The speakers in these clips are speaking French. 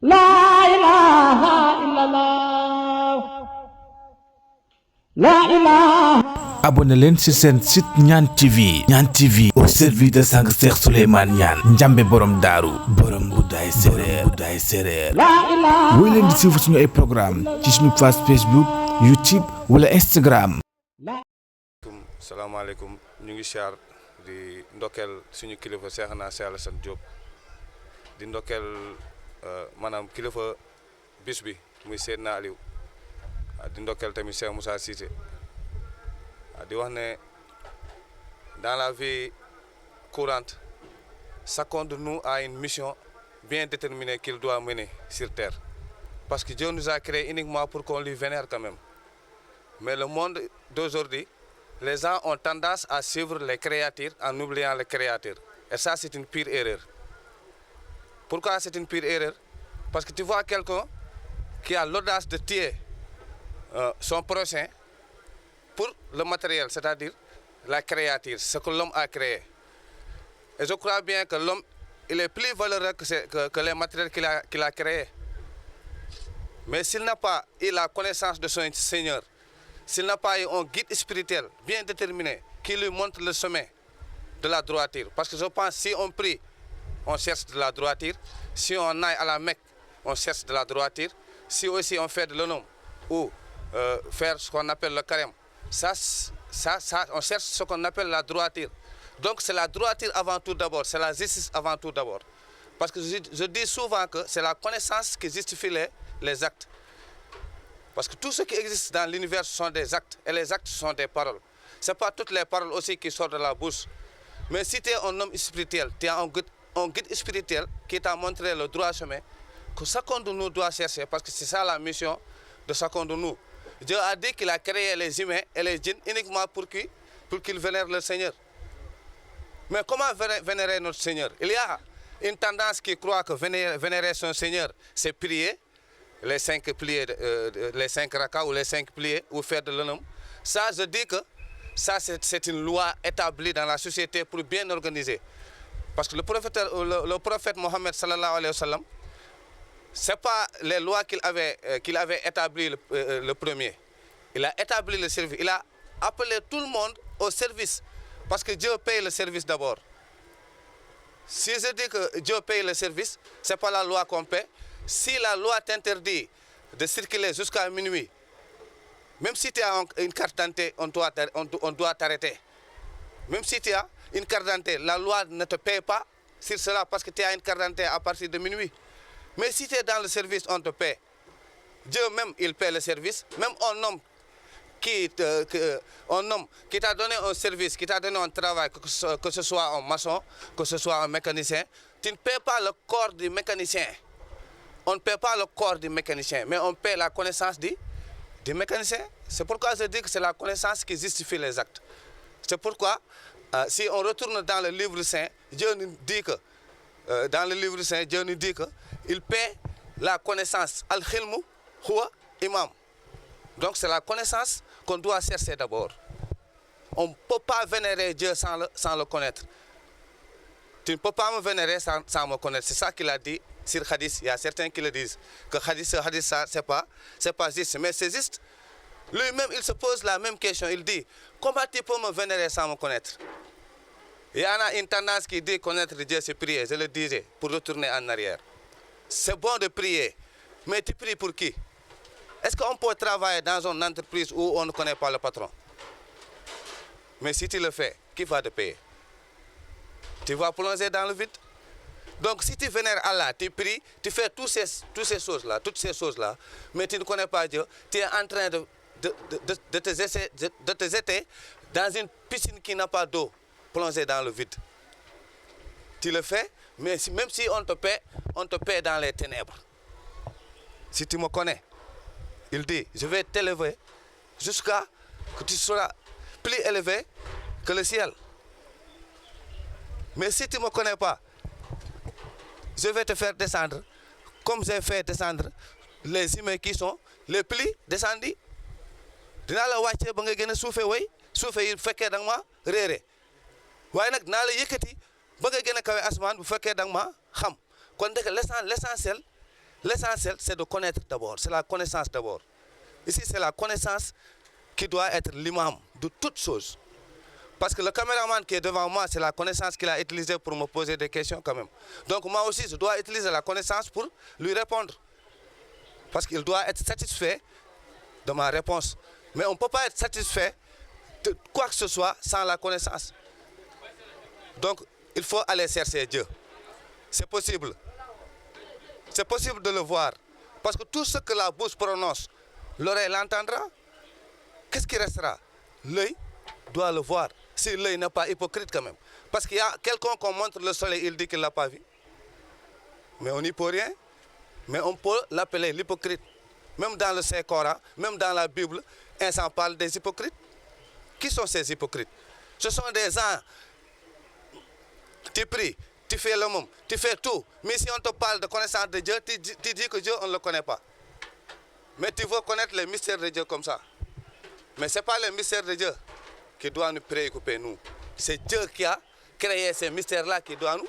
La ilaha illallah. La ilaha. abonné leen ci seen site Ñaan TV. Ñaan TV au service de sang Cheikh Souleymane Niane njambe borom daaru borom guddaay séréer La ilaha. woy leen di suivre suñu ay programme ci suñu page Facebook YouTube wala Instagram. salaamaaleykum ñu ngi siyaar di ndokkeel suñu kilifa Seexna Cheikh Alassane Diop di ndokkeel maanaam kilifa bis bi muy Seydina Aliou di ndokkeel tamit Cheikh Moussa Cissé di wax ne dans la vie courante chacun de nous a une mission bien déterminée qu'il doit mener sur terre parce que Dieu nous a créés uniquement pour qu'on lui vénère quand même mais le monde d'aujourd'hui les gens ont tendance à suivre les créatures en oubliant le créateur. Et ça, c'est une pire erreur. Pourquoi c'est une pire erreur? Parce que tu vois quelqu'un qui a l'audace de tuer son prochain pour le matériel, c'est-à-dire la créature, ce que l'homme a créé. Et je crois bien que l'homme, il est plus valeureux que les matériels qu'il a créés. Mais s'il n'a pas eu la connaissance de son Seigneur, s'il n'a pas eu un guide spirituel bien déterminé qui lui montre le chemin de la droiture, parce que je pense si on prie, on cherche de la droiture, si on aille à la Mecque, on cherche de la droiture, si aussi on fait de l'homme ou faire ce qu'on appelle le carême, ça, on cherche ce qu'on appelle la droiture. Donc c'est la droiture avant tout d'abord, c'est la justice avant tout d'abord. Parce que je dis souvent que c'est la connaissance qui justifie les actes. Parce que tout ce qui existe dans l'univers sont des actes, et les actes sont des paroles. Ce n'est pas toutes les paroles aussi qui sortent de la bouche. Mais si tu es un homme spirituel, tu as un guide spirituel qui t'a montré le droit chemin, que chacun de nous doit chercher, parce que c'est ça la mission de chacun de nous. Dieu a dit qu'il a créé les humains et les djinns uniquement pour qu'ils vénèrent le Seigneur. Mais comment vénérer notre Seigneur? Il y a une tendance qui croit que vénérer son Seigneur, c'est prier, les 5 pliés, les 5 rakas ou les 5 pliés, ou faire de l'homme. Ça, je dis que ça, c'est une loi établie dans la société pour bien organiser. Parce que le prophète Mohammed sallallahu alayhi wa sallam, ce n'est pas les lois qu'il avait établies le premier. Il a établi le service. Il a appelé tout le monde au service. Parce que Dieu paye le service d'abord. Si je dis que Dieu paye le service, ce n'est pas la loi qu'on paie. Si la loi t'interdit de circuler jusqu'à minuit, même si tu as une carte d'identité, on doit t'arrêter. Même si tu as une carte d'identité, la loi ne te paye pas sur cela parce que tu as une carte d'identité à partir de minuit. Mais si tu es dans le service, on te paie. Dieu même, il paie le service. Même un homme qui t'a donné un service, qui t'a donné un travail, que ce soit un maçon, que ce soit un mécanicien, tu ne paies pas le corps du mécanicien. On ne paie pas le corps du mécanicien, mais on paie la connaissance du mécanicien. C'est pourquoi je dis que c'est la connaissance qui justifie les actes. C'est pourquoi, si on retourne dans le livre saint, Dieu nous dit que, il paie la connaissance. Al-Khilmu huwa imam. Donc c'est la connaissance qu'on doit chercher d'abord. On ne peut pas vénérer Dieu sans le connaître. Tu ne peux pas me vénérer sans me connaître. C'est ça qu'il a dit. Sur Hadith, il y a certains qui le disent que Hadith ça, c'est pas juste, mais c'est juste. Lui-même, il se pose la même question. Il dit, comment tu peux me vénérer sans me connaître? Il y en a une tendance qui dit connaître Dieu, c'est prier. Je le disais, pour retourner en arrière. C'est bon de prier, mais tu pries pour qui? Est-ce qu'on peut travailler dans une entreprise où on ne connaît pas le patron? Mais si tu le fais, qui va te payer? Tu vas plonger dans le vide. Donc si tu vénères Allah, tu pries, tu fais toutes ces choses-là, mais tu ne connais pas Dieu, tu es en train de te jeter dans une piscine qui n'a pas d'eau, plongée dans le vide. Tu le fais, mais même si on te paie dans les ténèbres. Si tu me connais, il dit, je vais t'élever jusqu'à que tu sois plus élevé que le ciel. Mais si tu ne me connais pas, je vais te faire descendre comme j'ai fait descendre les humains qui sont les plus descendus. Dinaa la wàccee ba nga gën a suufee way suufee yi bu fekkee da nga ma réere waaye nag dinaa la yëkkati ba nga gën a kawe asamaan bu fekkee da nga ma xam kon l'essentiel L'essentiel, c'est de connaître d'abord, c'est la connaissance d'abord. Ici, c'est la connaissance qui doit être l'imam de toute chose. Parce que le caméraman qui est devant moi, c'est la connaissance qu'il a utilisée pour me poser des questions quand même. Donc moi aussi, je dois utiliser la connaissance pour lui répondre. Parce qu'il doit être satisfait de ma réponse. Mais on ne peut pas être satisfait de quoi que ce soit sans la connaissance. Donc, il faut aller chercher Dieu. C'est possible. C'est possible de le voir. Parce que tout ce que la bouche prononce, l'oreille l'entendra. Qu'est-ce qui restera? L'œil doit le voir. Si l'œil n'est pas hypocrite quand même. Parce qu'il y a quelqu'un qu'on montre le soleil, il dit qu'il ne l'a pas vu. Mais on n'y peut rien. Mais on peut l'appeler l'hypocrite. Même dans le Saint-Coran, même dans la Bible, on s'en parle des hypocrites. Qui sont ces hypocrites? Ce sont des gens, tu pries, tu fais le même, tu fais tout. Mais si on te parle de connaissance de Dieu, tu dis que Dieu, on ne le connaît pas. Mais tu veux connaître les mystères de Dieu comme ça. Mais ce n'est pas les mystères de Dieu qui doivent nous préoccuper, nous. C'est Dieu qui a créé ces mystères-là qui doivent nous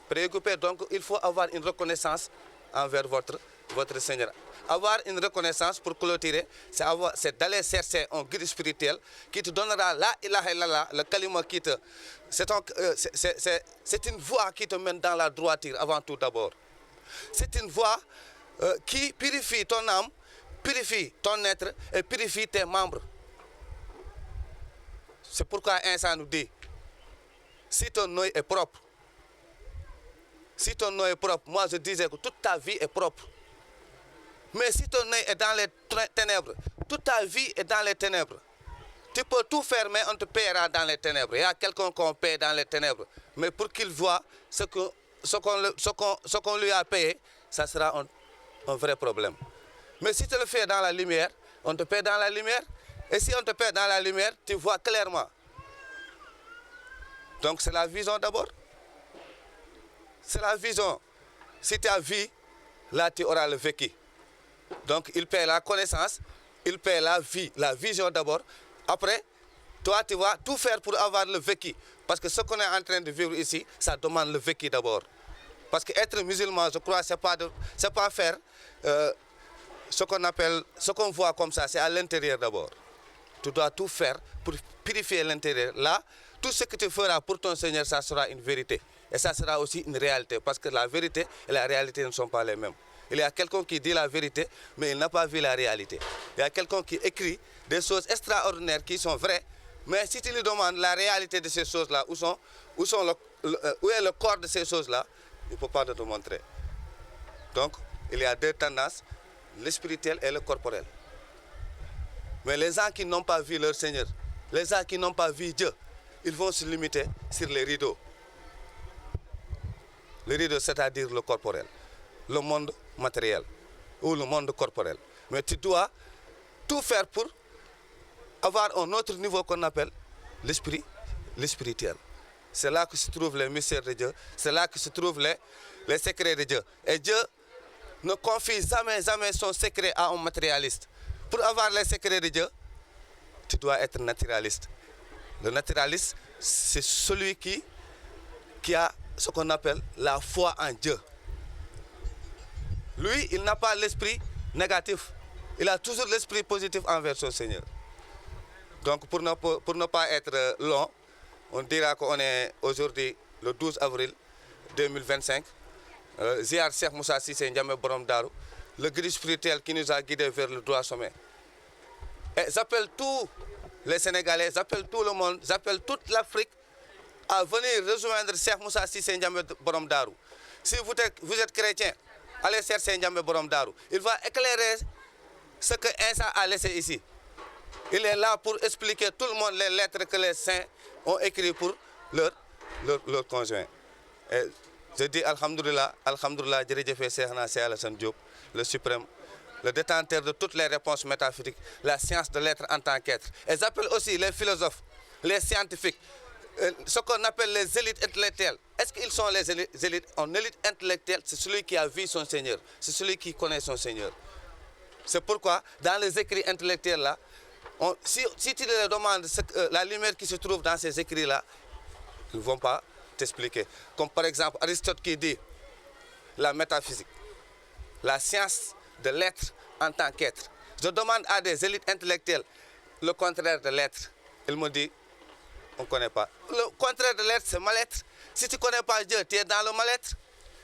préoccuper. Donc, il faut avoir une reconnaissance envers votre Seigneur. Avoir une reconnaissance pour clôturer, c'est d'aller chercher un guide spirituel qui te donnera la ilaha illallah, le kalima qui te... C'est une voie qui te mène dans la droiture avant tout d'abord. C'est une voie qui purifie ton âme, purifie ton être et purifie tes membres. C'est pourquoi Insa nous dit, si ton œil est propre, moi je disais que toute ta vie est propre. Mais si ton œil est dans les ténèbres, toute ta vie est dans les ténèbres. Tu peux tout faire, mais on te paiera dans les ténèbres. Il y a quelqu'un qu'on paie dans les ténèbres. Mais pour qu'il voit ce qu'on lui a payé, ça sera un vrai problème. Mais si tu le fais dans la lumière, on te paie dans la lumière. Et si on te paie dans la lumière, tu vois clairement. Donc c'est la vision d'abord. C'est la vision. Si tu as vu, là tu auras le vécu. Donc il paie la connaissance, il paie la vie, la vision d'abord. Après, toi tu vas tout faire pour avoir le vécu. Parce que ce qu'on est en train de vivre ici, ça demande le vécu d'abord. Parce qu'être musulman, je crois, c'est pas faire ce qu'on voit comme ça, c'est à l'intérieur d'abord. Tu dois tout faire pour purifier l'intérieur. Là, tout ce que tu feras pour ton Seigneur, ça sera une vérité. Et ça sera aussi une réalité. Parce que la vérité et la réalité ne sont pas les mêmes. Il y a quelqu'un qui dit la vérité, mais il n'a pas vu la réalité. Il y a quelqu'un qui écrit des choses extraordinaires qui sont vraies, mais si tu lui demandes la réalité de ces choses-là, où est le corps de ces choses-là, il ne peut pas te montrer. Donc, il y a deux tendances, le spirituel et le corporel. Mais les gens qui n'ont pas vu leur Seigneur, les gens qui n'ont pas vu Dieu, ils vont se limiter sur les rideaux. Le rideau, c'est-à-dire le corporel, le monde matériel ou le monde corporel. Mais tu dois tout faire pour avoir un autre niveau qu'on appelle l'esprit, le spirituel. C'est là que se trouvent les mystères de Dieu, c'est là que se trouvent les secrets de Dieu. Et Dieu ne confie jamais son secret à un matérialiste. Pour avoir les secrets de Dieu, tu dois être naturaliste. Le naturaliste, c'est celui qui a ce qu'on appelle la foi en Dieu. Lui, il n'a pas l'esprit négatif. Il a toujours l'esprit positif envers son Seigneur. Donc, pour ne pas être long, on dira qu'on est aujourd'hui le 12 avril 2025. Ziar Cheikh Moussa Cissé Ndiamé Borom Darou, le guide spirituel qui nous a guidés vers le droit sommet. Et j'appelle tous les Sénégalais, j'appelle tout le monde, j'appelle toute l'Afrique à venir rejoindre Cheikh Moussa Cissé Ndiamé Borom Darou. Si vous êtes chrétien, allez chercher Ndiamé Borom Darou. Il va éclairer ce que Insa a laissé ici. Il est là pour expliquer tout le monde les lettres que les saints ont écrites pour leur conjoint. Et je dis Alhamdulillah, Alhamdulillah, Djeridjefé Cheikhna Cheikh Alassane Diop, le suprême, le détenteur de toutes les réponses métaphysiques, la science de l'être en tant qu'être. Et j'appelle aussi les philosophes, les scientifiques, ce qu'on appelle les élites intellectuelles. Est-ce qu'ils sont les élites? Un élite intellectuel, c'est celui qui a vu son Seigneur, c'est celui qui connaît son Seigneur. C'est pourquoi, dans les écrits intellectuels-là, si tu leur demandes la lumière qui se trouve dans ces écrits-là, ils ne vont pas t'expliquer. Comme par exemple Aristote qui dit la métaphysique. la science de l'être en tant qu'être. Je demande à des élites intellectuelles le contraire de l'être. Ils me disent, on ne connaît pas. Le contraire de l'être, c'est mal-être. Si tu ne connais pas Dieu, tu es dans le mal-être.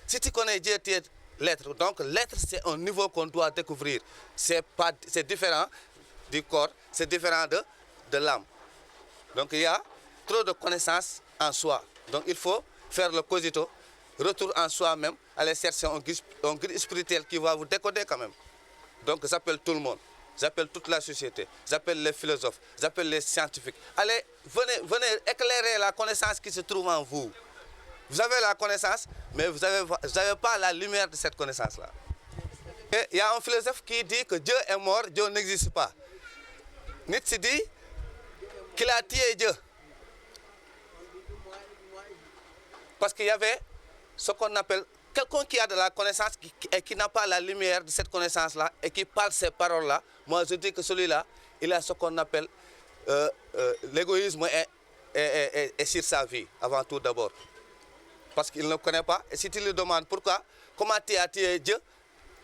Si tu connais Dieu, tu es l'être. Donc l'être, c'est un niveau qu'on doit découvrir. C'est différent du corps, c'est différent de l'âme. Donc il y a trop de connaissances en soi. Donc il faut faire le cogito, retour en soi-même, aller chercher un guide spirituel qui va vous décoder quand même. Donc j'appelle tout le monde, j'appelle toute la société, j'appelle les philosophes, j'appelle les scientifiques. Allez, venez éclairer la connaissance qui se trouve en vous. Vous avez la connaissance, mais vous n'avez pas la lumière de cette connaissance-là. Il y a un philosophe qui dit que Dieu est mort, Dieu n'existe pas. Nietzsche dit qu'il a tué Dieu. Parce qu'il y avait ce qu'on appelle quelqu'un qui a de la connaissance et qui n'a pas la lumière de cette connaissance-là et qui parle ces paroles-là. Moi, je dis que celui-là, il a ce qu'on appelle l'égoïsme et sur sa vie, avant tout d'abord. Parce qu'il ne connaît pas. Et si tu lui demandes pourquoi, comment tu as tué Dieu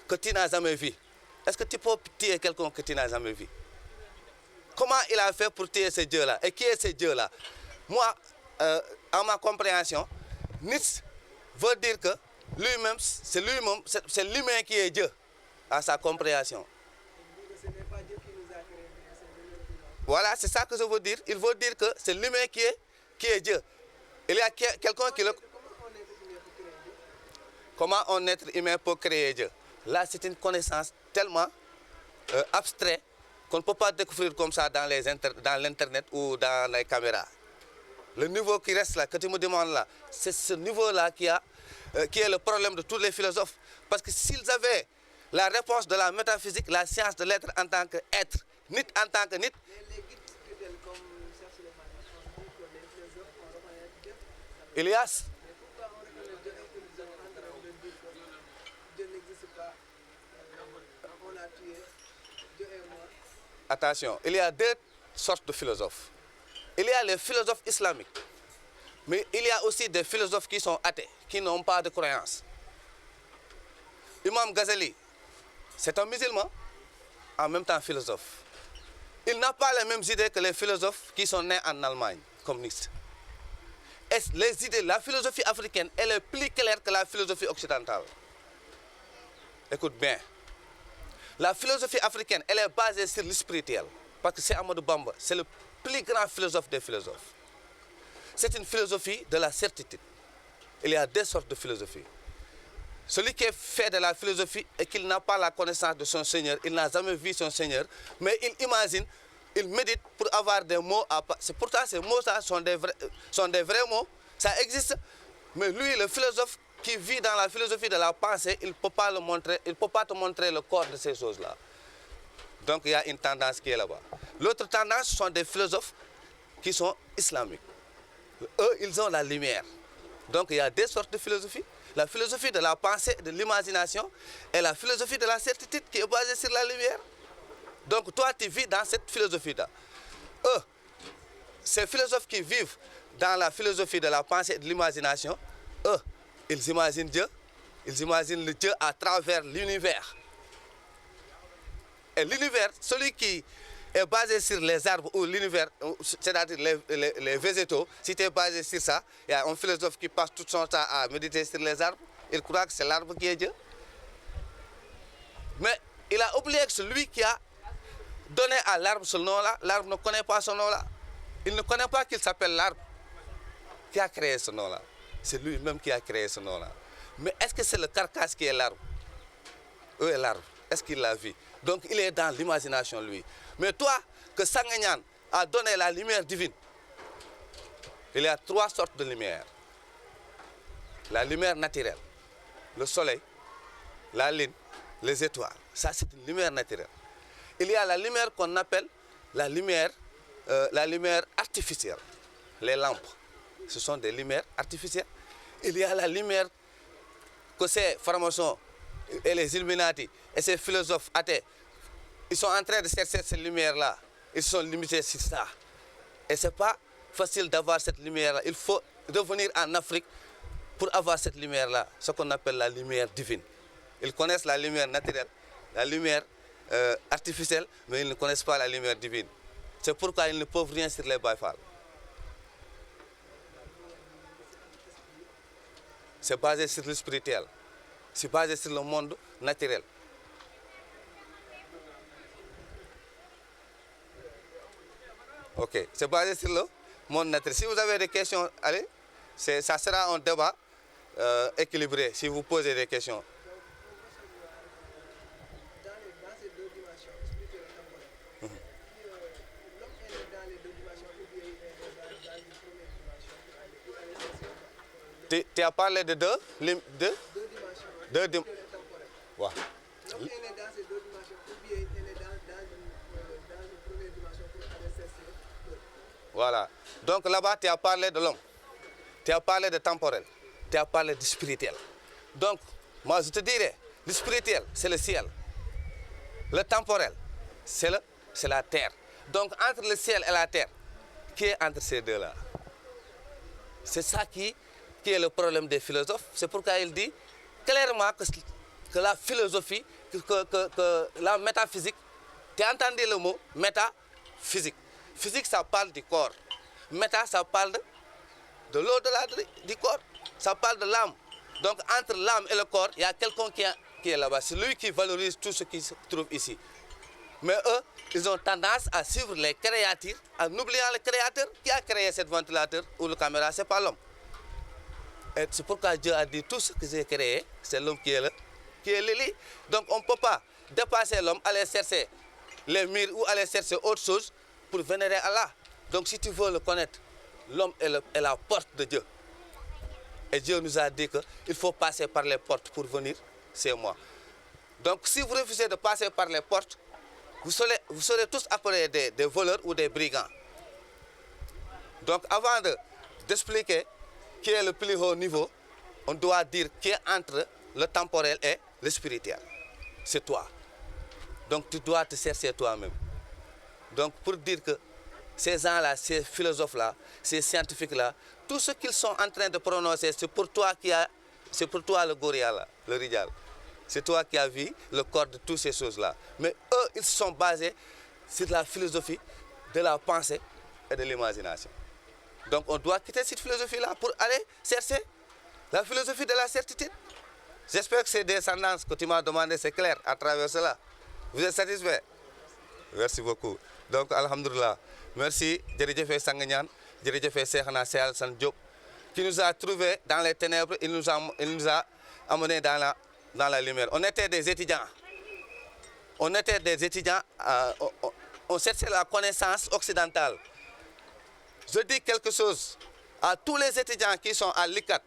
que tu n'as jamais vu? Est-ce que tu peux tuer quelqu'un que tu n'as jamais vu? Comment il a fait pour tuer ce Dieu-là? Et qui est ce Dieu-là? Moi, en ma compréhension, Nietzsche veut dire que lui-même, c'est l'humain qui est Dieu, à sa compréhension. Voilà, c'est ça que je veux dire. Il veut dire que c'est l'humain qui est Dieu. Il y a quelqu'un qui le... Comment un être humain peut créer Dieu? Là, c'est une connaissance tellement abstraite qu'on ne peut pas découvrir comme ça dans l'Internet ou dans les caméras. Le niveau qui reste là, que tu me demandes là, c'est ce niveau-là qui est le problème de tous les philosophes. Parce que s'ils avaient la réponse de la métaphysique, la science de l'être en tant qu'être, Nietzsche en tant que Nietzsche, Elias. Attention, il y a deux sortes de philosophes. Il y a les philosophes islamiques, mais il y a aussi des philosophes qui sont athées, qui n'ont pas de croyance. Imam Ghazali, c'est un musulman, en même temps philosophe. Il n'a pas les mêmes idées que les philosophes qui sont nés en Allemagne, comme Nietzsche. Et les idées, la philosophie africaine, elle est plus claire que la philosophie occidentale. Écoute bien. La philosophie africaine, elle est basée sur le spirituel. Parce que c'est Amadou Bamba, c'est le plus grand philosophe des philosophes. C'est une philosophie de la certitude. Il y a deux sortes de philosophie. Celui qui est fait de la philosophie et qu'il n'a pas la connaissance de son Seigneur, il n'a jamais vu son Seigneur, mais il imagine, il médite pour avoir des mots à part. C'est pourtant ces mots-là sont des vrais mots, ça existe. Mais lui, le philosophe qui vit dans la philosophie de la pensée, il ne peut pas te montrer le corps de ces choses-là. Donc il y a une tendance qui est là-bas. L'autre tendance sont des philosophes qui sont islamiques. Eux, ils ont la lumière. Donc il y a deux sortes de philosophie. La philosophie de la pensée, de l'imagination, et la philosophie de la certitude qui est basée sur la lumière. Donc toi, tu vis dans cette philosophie-là. Eux, ces philosophes qui vivent dans la philosophie de la pensée et de l'imagination, eux, ils imaginent Dieu, ils imaginent le Dieu à travers l'univers. Et l'univers, celui qui est basé sur les arbres ou l'univers, c'est-à-dire les végétaux, si tu es basé sur ça, il y a un philosophe qui passe tout son temps à méditer sur les arbres, il croit que c'est l'arbre qui est Dieu. Mais il a oublié que celui qui a donné à l'arbre ce nom-là, l'arbre ne connaît pas ce nom-là. Il ne connaît pas qu'il s'appelle l'arbre qui a créé ce nom-là. C'est lui-même qui a créé ce nom-là. Mais est-ce que c'est le carcasse qui est l'arbre? Eux est l'arbre. Est-ce qu'il l'a vu? Donc il est dans l'imagination, lui. Mais toi, que Sangagnan a donné la lumière divine, il y a trois sortes de lumière. La lumière naturelle, le soleil, la lune, les étoiles. Ça, c'est une lumière naturelle. Il y a la lumière qu'on appelle la lumière artificielle. Les lampes, ce sont des lumières artificielles. Il y a la lumière que ces francs-maçons et les Illuminati et ces philosophes athées, ils sont en train de chercher cette lumière-là. Ils sont limités sur ça. Et ce n'est pas facile d'avoir cette lumière-là. Il faut revenir en Afrique pour avoir cette lumière-là, ce qu'on appelle la lumière divine. Ils connaissent la lumière naturelle, la lumière artificielle, mais ils ne connaissent pas la lumière divine. C'est pourquoi ils ne peuvent rien sur les Baye Fall. C'est basé sur le spirituel. C'est basé sur le monde naturel. Ok, c'est basé sur le monde naturel. Si vous avez des questions, allez, ça sera un débat équilibré si vous posez des questions. Dans ces deux dimensions, spirituelle et temporelle, l'homme est dans les deux dimensions ou bien il est dans une première dimension pour aller chercher Tu as parlé de deux deux dimensions, Deux dim- spirituelle et temporelle. Ouais. L'homme est dans ces deux dimensions ou bien il est dans une première dimension pour aller chercher l'autre. Voilà. Donc là-bas, tu as parlé de l'homme. Tu as parlé de temporel. Tu as parlé de spirituel. Donc, moi, je te dirais, le spirituel, c'est le ciel. Le temporel, c'est la terre. Donc, entre le ciel et la terre, qui est entre ces deux-là? C'est ça qui est le problème des philosophes. C'est pourquoi il dit clairement que la philosophie, que la métaphysique, tu as entendu le mot métaphysique. Physique, ça parle du corps. Méta, ça parle de l'au-delà du corps. Ça parle de l'âme. Donc, entre l'âme et le corps, il y a quelqu'un qui est là-bas. C'est lui qui valorise tout ce qui se trouve ici. Mais eux, ils ont tendance à suivre les créatures en oubliant le créateur qui a créé cet ventilateur ou le caméra, ce n'est pas l'homme. Et c'est pourquoi Dieu a dit tout ce que j'ai créé, c'est l'homme qui est le lit. Donc on ne peut pas dépasser l'homme, aller chercher les murs ou aller chercher autre chose pour vénérer Allah. Donc si tu veux le connaître, l'homme est la porte de Dieu. Et Dieu nous a dit qu'il faut passer par les portes pour venir chez moi. Donc si vous refusez de passer par les portes, vous serez tous appelés des voleurs ou des brigands. Donc avant d'expliquer qui est le plus haut niveau, on doit dire qui est entre le temporel et le spirituel. C'est toi. Donc tu dois te chercher toi-même. Donc pour dire que ces gens-là, ces philosophes-là, ces scientifiques-là, tout ce qu'ils sont en train de prononcer, c'est pour toi le gorilla, là, le rijal. C'est toi qui as vu le corps de toutes ces choses-là. Mais eux, ils sont basés sur la philosophie de la pensée et de l'imagination. Donc on doit quitter cette philosophie-là pour aller chercher la philosophie de la certitude. J'espère que ces descendances que tu m'as demandé, c'est clair à travers cela. Vous êtes satisfait? Merci beaucoup. Donc, alhamdoulilah. Merci, Djeridjefe Sangagnan, Djeridjefe Sehana Sehal San Diop, qui nous a trouvés dans les ténèbres, il nous a amenés dans la lumière. On était des étudiants. On cherchait la connaissance occidentale. Je dis quelque chose à tous les étudiants qui sont à l'ICAT.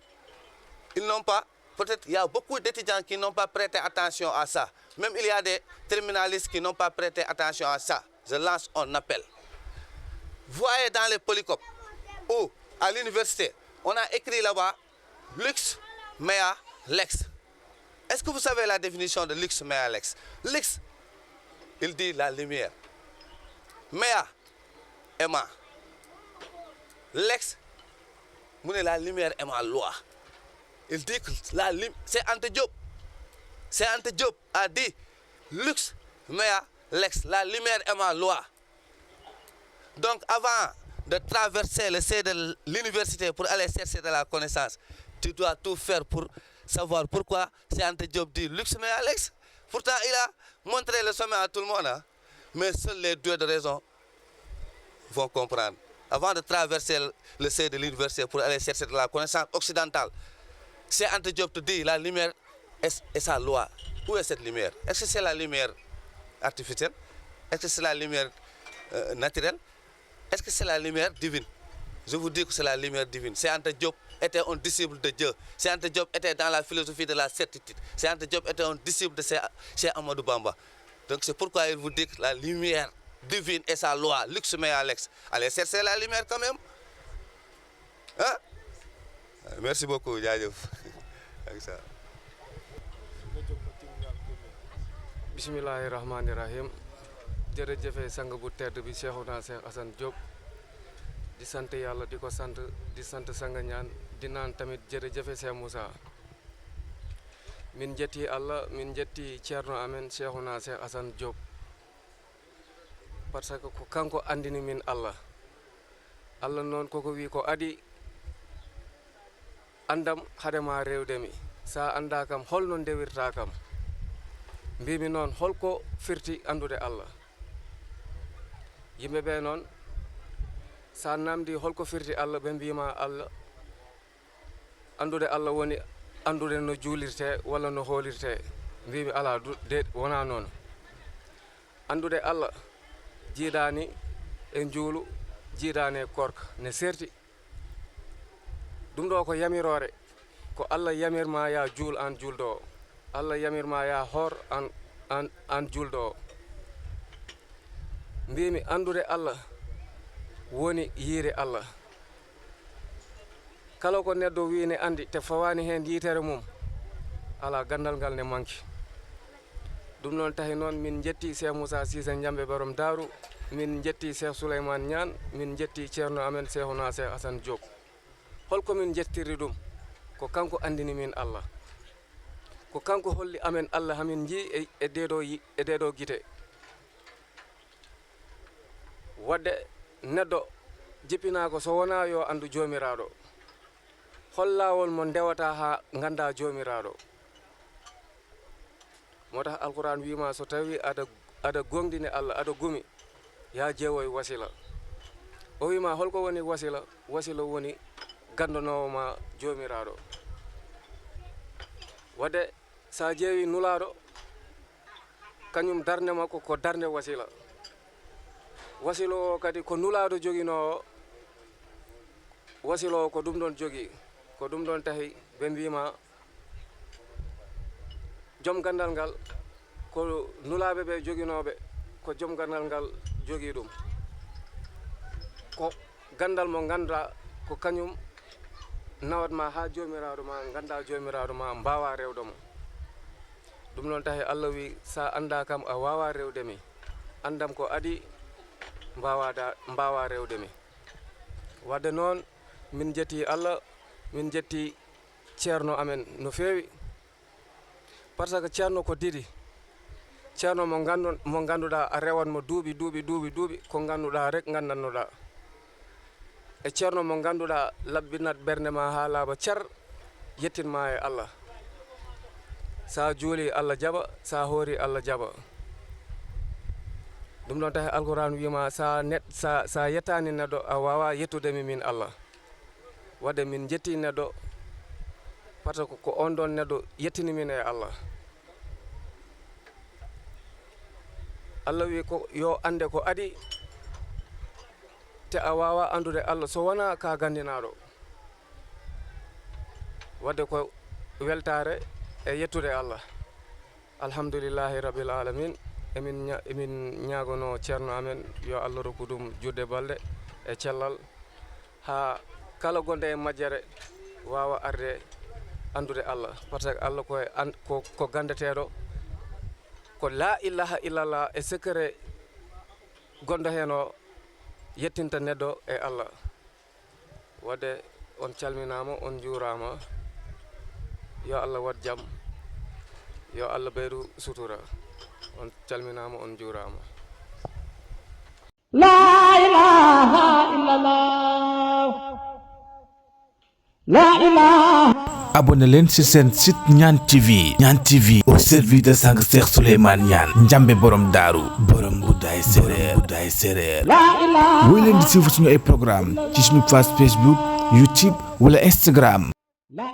Ils n'ont pas, peut-être il y a beaucoup d'étudiants qui n'ont pas prêté attention à ça. Même il y a des terminalistes qui n'ont pas prêté attention à ça. Je lance un appel. Voyez dans les polycopes ou à l'université, on a écrit là-bas Lux, Mea, Lex. Est-ce que vous savez la définition de Lux, Mea, Lex? Lux, il dit la lumière. Mea, Emma. Lex, la lumière est ma loi. Il dit que c'est Ante Diop. C'est Ante Diop a dit Lux, Mea, Lex. La lumière est ma loi. Donc avant de traverser le seuil de l'université pour aller chercher de la connaissance, tu dois tout faire pour savoir pourquoi c'est Ante Diop dit Lux, Mea, Lex. Pourtant il a montré le sommet à tout le monde. Hein? Mais seuls les deux de raison vont comprendre. Avant de traverser le seuil de l'université pour aller chercher de la connaissance occidentale, c'est Ante Diop te dit la lumière est sa loi. Où est cette lumière? Est-ce que c'est la lumière artificielle? Est-ce que c'est la lumière naturelle? Est-ce que c'est la lumière divine? Je vous dis que c'est la lumière divine. C'est Ante Diop était un disciple de Dieu. C'est Ante Diop était dans la philosophie de la certitude. C'est Ante Diop était un disciple de Cheikh Amadou Bamba. Donc c'est pourquoi il vous dit que la lumière divine est sa loi. Lux, Mea, Lex. Allez chercher la lumière quand même. Hein? Merci beaucoup, Djadjouf. Bismillahirrahmanirrahim. Jërëjëf sang bu tedd bi Cheikhouna Cheikh Assane Diop. Di sant Yàlla di ko sant Sanga Ñaan di naan tamit jërëjëf Cheikh Moussa. min jetti Allah min jetti ceerno amen Cheikhouna Cheikh Assane Diop par ce que ko kanko andini min Allah noon koko wi ko adi andam hadema rewdemi sa anda kam holno ndewirta kam mbimi noon holko firti andude Allah yimɓe ɓe noon sa namdi holko firti Allah ɓe mbima Allah andude Allah woni andude no juulirte walla no hoolirte mbimi ala de wona noon andude Allah jiiɗani e juulu jiiɗani e korka ne serti ɗum ɗo ko yamirore ko Allah yamirma ya juul an julɗo o Allah yamirma ya hoor an julɗo o mbimi andude Allah woni yiire Allah kala ko neɗɗo wi ne andi te fawani hen yitere mum ala gandal ngal ne manki ɗum noon tahi noon min jetti Cheikh Moussa Cissé Ndiambe Borom Daaru min jetti Cheikh Souleymane Niane min jetti ceerno amen Cheikhouna Cheikh Assane Diop holko min jettirri ɗum ko kanko andini min Allah ko kanko holli amen Allah hamin ji e deɗo gite wadde neɗɗo jippinako so wona yo andu jomiraɗo hol lawol mo ndewata ha ganda jomiraɗo motax alquran wima so tawi aɗa gongdini Allah aɗa gumi ya jeewoy wasila o wima holko woni wasila woni gandanowo ma jomiraɗo wadde sa jeewi nulaɗo kañum darde makko ko darde wasila o kadi ko nulaɗo joguinowo wasila o ko ɗum ɗon jogui ko ɗum ɗon tahi ɓe mbima joom gandal ngal ko nulaɓe ɓe joguinoɓe ko joom gandal ngal jogui ɗum ko gandal mo ganda ko kañum nawatma ha jomiraɗo ma ganda jomiraɗo ma mbawa rewdemo ɗum noon tahi Allah wi sa anda kam a wawa rewdemi andam ko adi mbawa rewdemi wadde noon min jetti Allah min jetti ceerno amen no fewi par ce que ceerno ko didi ceerno mo ganduɗa a rewanmo duuɓi ko ganduɗa rek gandannoɗa e ceerno mo ganduɗa labbinat ɓernde ma ha laaɓa car yettinma e Allah sa juuli Allah jaɓa sa hoori Allah jaɓa ɗum ɗon tahi alquran wima sa yettani neɗɗo a wawa yettudemi min Allah wadde min jetti neɗɗo par ce que ko on ɗon neɗɗo yettini min e Allah Allah wi ko yo ande ko adi te a wawa andude Allah so wona ka gandinaɗo wadde ko weltare e yettude Allah alhamdulillahi rabbil alamin emin ñagono ceerno amen yo Allah rokku ɗum judde balɗe e cellal ha kala gonɗo e majjere wawa arde andude Allah par ce que Allah ko gandateɗo ko la ilaha illallah e secret gonɗo hen o yettinta neɗɗo e Allah wadde on calminama on juurama yo Allah wat jaam yo Allah ɓeydu sutura on calminama on juurama La ilaha illallah. La ilaha. abonné leen ci seen site Niane TV. Niane TV au service de sang Cheikh Souleymane Niane Ndiambe Borom Daaru borom Budaay Séréer La ilaha. woy leen di suivre suñu ay programme ci suñu page Facebook YouTube wala Instagram